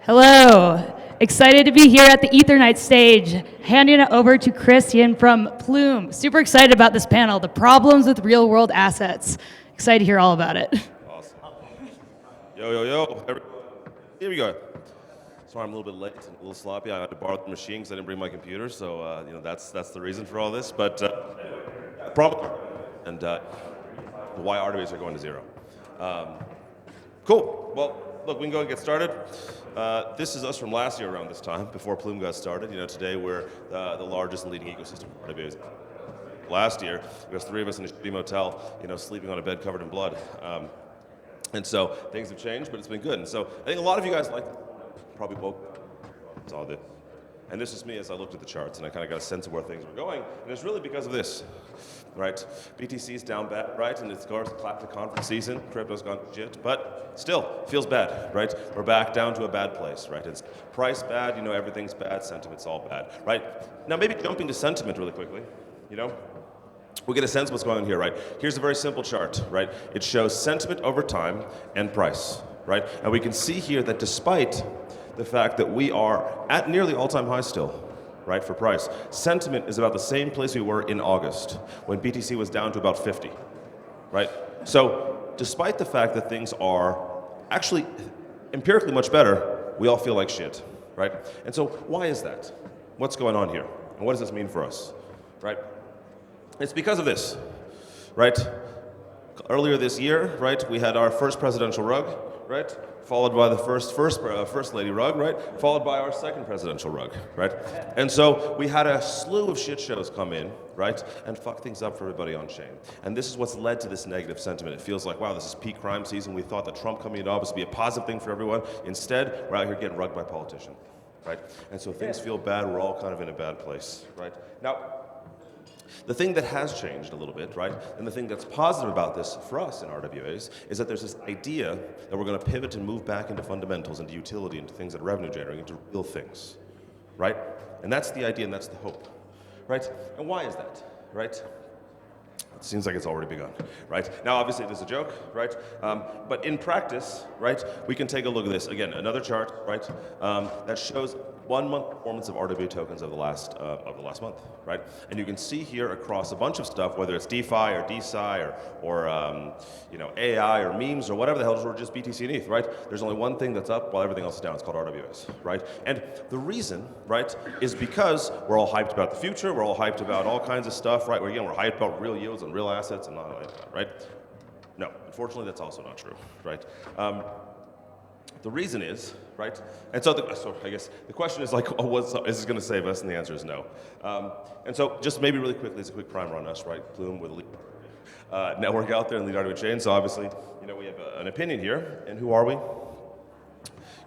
Hello. Excited to be here at the Ethernight stage. Handing it over to Christian from Plume. Super excited about this panel, the problems with real world assets. Excited to hear all about it. Awesome. Yo. Here we go. Sorry, I'm a little bit late and a little sloppy. I had to borrow the machine because I didn't bring my computer, so that's the reason for all this. But problem and why RWAs are going to zero. Cool. Well, look, we can go and get started. This is us from last year around this time, before Plume got started. Today we're the largest and leading ecosystem for RWAs. Last year, there was 3 of us in a shitty motel, sleeping on a bed covered in blood. And so things have changed, but it's been good. And so I think a lot of you guys probably woke. It's all good. And this is me as I looked at the charts, and I kind of got a sense of where things were going. And it's really because of this, right? BTC's down bad, right? And it's going to clap the conference season. Crypto's gone to shit, but still feels bad, right? We're back down to a bad place, right? It's price bad, everything's bad, sentiment's all bad, right? Now maybe jumping to sentiment really quickly, we get a sense of what's going on here, right? Here's a very simple chart, right? It shows sentiment over time and price, right? And we can see here that despite the fact that we are at nearly all-time highs still, right, for price, sentiment is about the same place we were in August, when BTC was down to about 50, right? So despite the fact that things are actually empirically much better, we all feel like shit, right? And so why is that? What's going on here? And what does this mean for us, right? It's because of this, right? Earlier this year, right, we had our first presidential rug, right? Followed by the first lady rug, right? Followed by our second presidential rug, right? And so we had a slew of shit shows come in, right? And fuck things up for everybody on chain. And this is what's led to this negative sentiment. It feels like, wow, this is peak crime season. We thought that Trump coming into office would be a positive thing for everyone. Instead, we're out here getting rugged by politicians, right? And so things feel bad. We're all kind of in a bad place, right? Now, the thing that has changed a little bit, right, and the thing that's positive about this for us in RWAs is that there's this idea that we're going to pivot and move back into fundamentals, into utility, into things that are revenue generating, into real things, right? And that's the idea and that's the hope, right? And why is that, right? It seems like it's already begun, right? Now, obviously, this is a joke, right? But in practice, right, we can take a look at this. Again, another chart, right, that shows 1 month performance of RWA tokens of the last month, right? And you can see here across a bunch of stuff, whether it's DeFi or DeSci or AI or memes or whatever the hell, or just BTC and ETH, right? There's only one thing that's up while everything else is down. It's called RWAs, right? And the reason, right, is because we're all hyped about the future. We're all hyped about all kinds of stuff, right? We're hyped about real yields on real assets and not like that, right? No, unfortunately, that's also not true, right? The reason is, right, and so I guess the question is is this going to save us? And the answer is no. And so just maybe really quickly, as a quick primer on us, right, Plume with a lead network out there and lead RWA chain. So obviously, we have an opinion here. And who are we?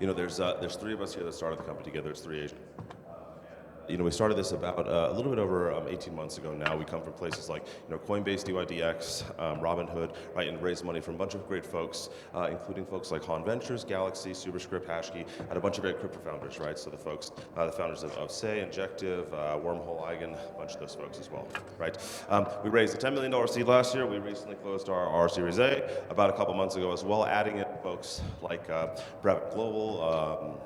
There's 3 of us here that started the company together. It's 3 Asians. We started this about a little bit over 18 months ago now. We come from places like Coinbase, DYDX, Robinhood, right, and raised money from a bunch of great folks, including folks like Han Ventures, Galaxy, Superscript, Hashkey, and a bunch of great crypto founders, right? So the founders of Say, Injective, Wormhole, Eigen, a bunch of those folks as well, right? We raised a $10 million seed last year. We recently closed our Series A about a couple months ago as well, adding in folks like Brevet Global,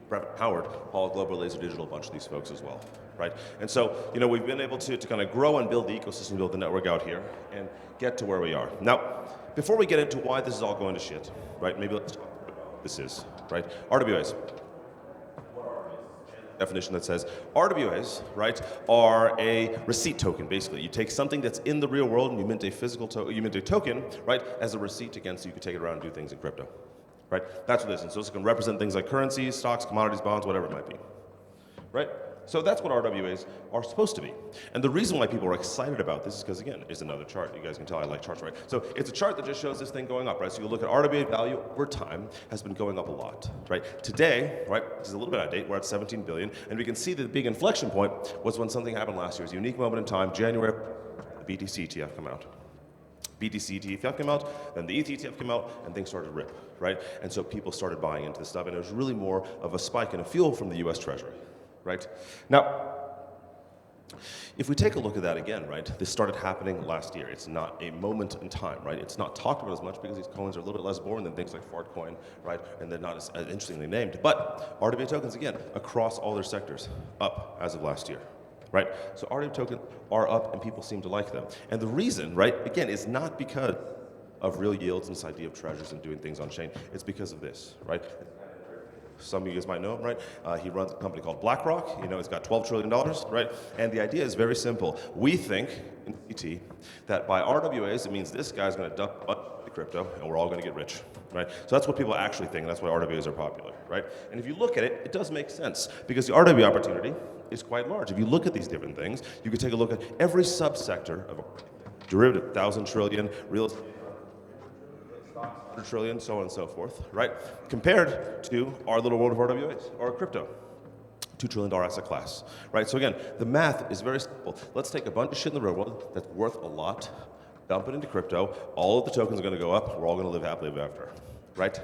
Brett Howard, Paul Global, Laser Digital, a bunch of these folks as well, right? And so, we've been able to kind of grow and build the ecosystem, build the network out here, and get to where we are. Now, before we get into why this is all going to shit, right, maybe let's talk about what this is, right? RWAs. Definition that says RWAs, right, are a receipt token, basically. You take something that's in the real world and you mint a token, right, as a receipt against, so you can take it around and do things in crypto. Right? That's what this is. So this can represent things like currencies, stocks, commodities, bonds, whatever it might be. Right? So that's what RWAs are supposed to be. And the reason why people are excited about this is because, again, is another chart. You guys can tell I like charts, right? So it's a chart that just shows this thing going up, right? So you look at RWA value over time has been going up a lot, right? Today, right, this is a little bit out of date, we're at 17 billion, and we can see that the big inflection point was when something happened last year. It was a unique moment in time, January, the BTC ETF come out. BTC ETF came out, then the ETH ETF came out, and things started to rip, right? And so people started buying into this stuff, and it was really more of a spike and a fuel from the US Treasury, right? Now, If we take a look at that again, right, this started happening last year. It's not a moment in time, right? It's not talked about as much because these coins are a little bit less boring than things like Fartcoin, right? And they're not as interestingly named. But RWA tokens, again, across all their sectors, up as of last year, right? So RWA tokens are up and people seem to like them. And the reason, right, again, is not because of real yields and this idea of treasures and doing things on chain. It's because of this, right? Some of you guys might know him, right? He runs a company called BlackRock. You know, he's got $12 trillion, right? And the idea is very simple. We think in CT that by RWAs, it means this guy's going to dump a bunch of crypto and we're all going to get rich, right? So that's what people actually think, and that's why RWAs are popular, right? And if you look at it, it does make sense because the RWA opportunity is quite large. If you look at these different things, you can take a look at every subsector of a derivative, 1,000 trillion, real estate, 100 trillion, so on and so forth, right? Compared to our little world of RWAs, or crypto, $2 trillion asset class, right? So again, the math is very simple. Let's take a bunch of shit in the real world that's worth a lot, dump it into crypto, all of the tokens are gonna go up, we're all gonna live happily ever after, right?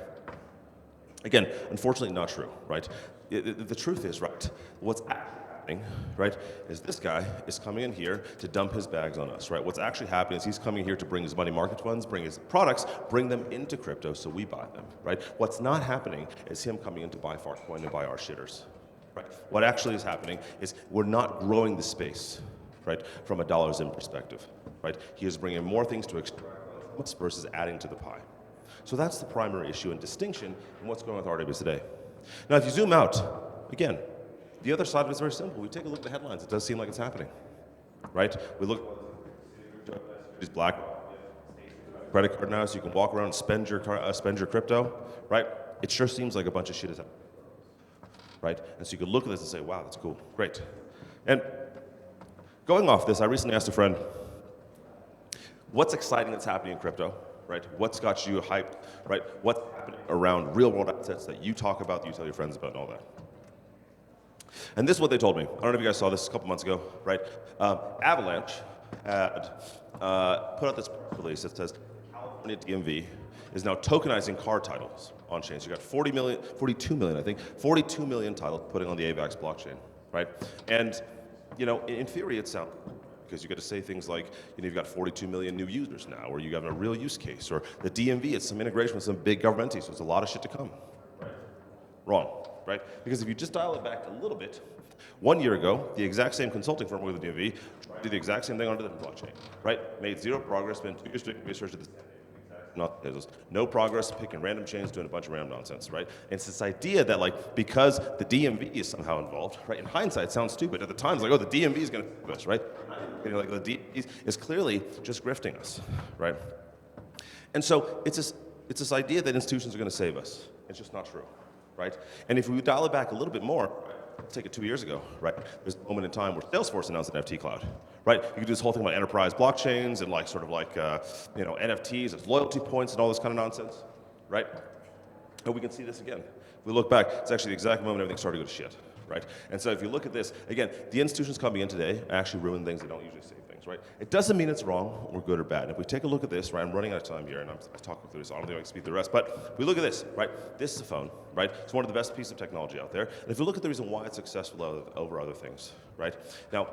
Again, unfortunately not true, right? The truth is, right, what's happening, right, is this guy is coming in here to dump his bags on us, right? What's actually happening is he's coming here to bring his money market funds, bring his products, bring them into crypto so we buy them, right? What's not happening is him coming in to buy Fartcoin and buy our shitters, right? What actually is happening is we're not growing the space, right, from a dollars in perspective, right? He is bringing more things to extract versus adding to the pie. So that's the primary issue and distinction in what's going on with RWAs today. Now, if you zoom out, again, the other side of it is very simple. We take a look at the headlines. It does seem like it's happening, right? We look at these black credit card now, so you can walk around and spend your crypto, right? It sure seems like a bunch of shit is happening, right? And so you can look at this and say, wow, that's cool, great. And going off this, I recently asked a friend, what's exciting that's happening in crypto, right? What's got you hyped, right? What's happening around real world assets that you talk about, that you tell your friends about and all that? And this is what they told me. I don't know if you guys saw this a couple months ago, right? Avalanche had put out this press release that says California DMV is now tokenizing car titles on chain. So you got 42 million, I think, 42 million titles putting on the AVAX blockchain, right? And, you know, in theory, it sounds because you got to say things like, you know, you've got 42 million new users now, or you have a real use case, or the DMV, it's some integration with some big government entities, so it's a lot of shit to come. Right. Wrong, right? Because if you just dial it back a little bit, 1 year ago, the exact same consulting firm with the DMV did the exact same thing on the blockchain, right? Made zero progress, spent 2 years doing research at the no progress, picking random chains, doing a bunch of random nonsense, right? And it's this idea that, like, because the DMV is somehow involved, right? In hindsight, it sounds stupid. At the time, it's like, oh, the DMV is going to do this, right? You know, like the DMV is clearly just grifting us, right? And so it's this idea that institutions are going to save us. It's just not true, right? And if we dial it back a little bit more, let's take it 2 years ago, right? There's a moment in time where Salesforce announced an NFT cloud, right? You could do this whole thing about enterprise blockchains and like sort of like, you know, NFTs as loyalty points and all this kind of nonsense, right? And we can see this again. If we look back, it's actually the exact moment everything started to go to shit, right? And so if you look at this, again, the institutions coming in today actually ruin things. They don't usually save things, right? It doesn't mean it's wrong or good or bad. And if we take a look at this, right, I'm running out of time here and I'm talking through this, I don't think I can speak the rest, but if we look at this, right, this is a phone, right? It's one of the best pieces of technology out there. And if we look at the reason why it's successful over other things, right? Now,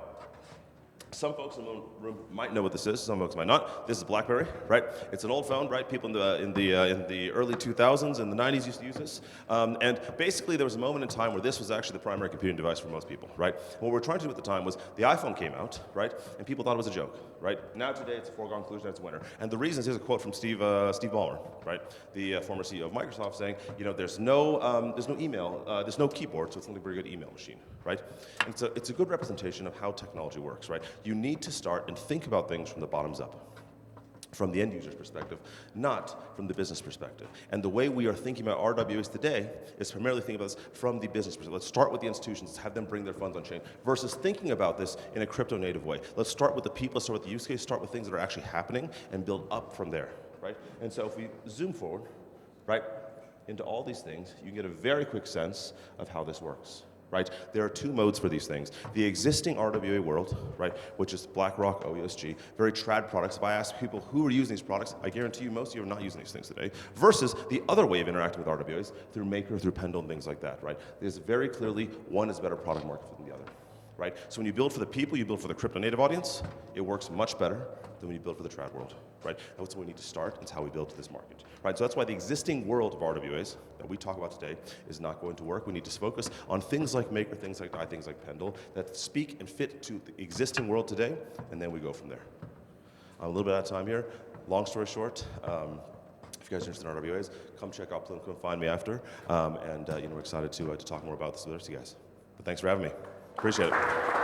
some folks in the room might know what this is. Some folks might not. This is BlackBerry, right? It's an old phone, right? People in the early 2000s and the 90s used to use this. And basically, there was a moment in time where this was actually the primary computing device for most people, right? What we were trying to do at the time was the iPhone came out, right? And people thought it was a joke, right? Now today, it's a foregone conclusion that it's a winner. And the reason is, here's a quote from Steve Ballmer, right? The former CEO of Microsoft, saying, you know, there's no email, there's no keyboard, so it's not a very good email machine, right? And so it's a good representation of how technology works, right? You need to start and think about things from the bottoms up, from the end user's perspective, not from the business perspective. And the way we are thinking about RWAs today is primarily thinking about this from the business perspective. Let's start with the institutions, have them bring their funds on chain, versus thinking about this in a crypto native way. Let's start with the people, start with the use case, start with things that are actually happening, and build up from there, right? And so if we zoom forward, right, into all these things, you can get a very quick sense of how this works. Right? There are two modes for these things. The existing RWA world, right, which is BlackRock, OESG, very trad products. If I ask people who are using these products, I guarantee you most of you are not using these things today, versus the other way of interacting with RWAs, through Maker, through Pendle, and things like that, right? There's very clearly one is better product market fit than the other. right? So when you build for the people, you build for the crypto native audience, it works much better than when you build for the trad world, right? That's where we need to start. It's how we build this market, right? So that's why the existing world of RWAs that we talk about today is not going to work. We need to focus on things like Maker, things like DAI, things like Pendle that speak and fit to the existing world today, and then we go from there. I'm a little bit out of time here. Long story short, if you guys are interested in RWAs, come check out Plume, come find me after, and we're excited to talk more about this with you guys. But thanks for having me. Appreciate it.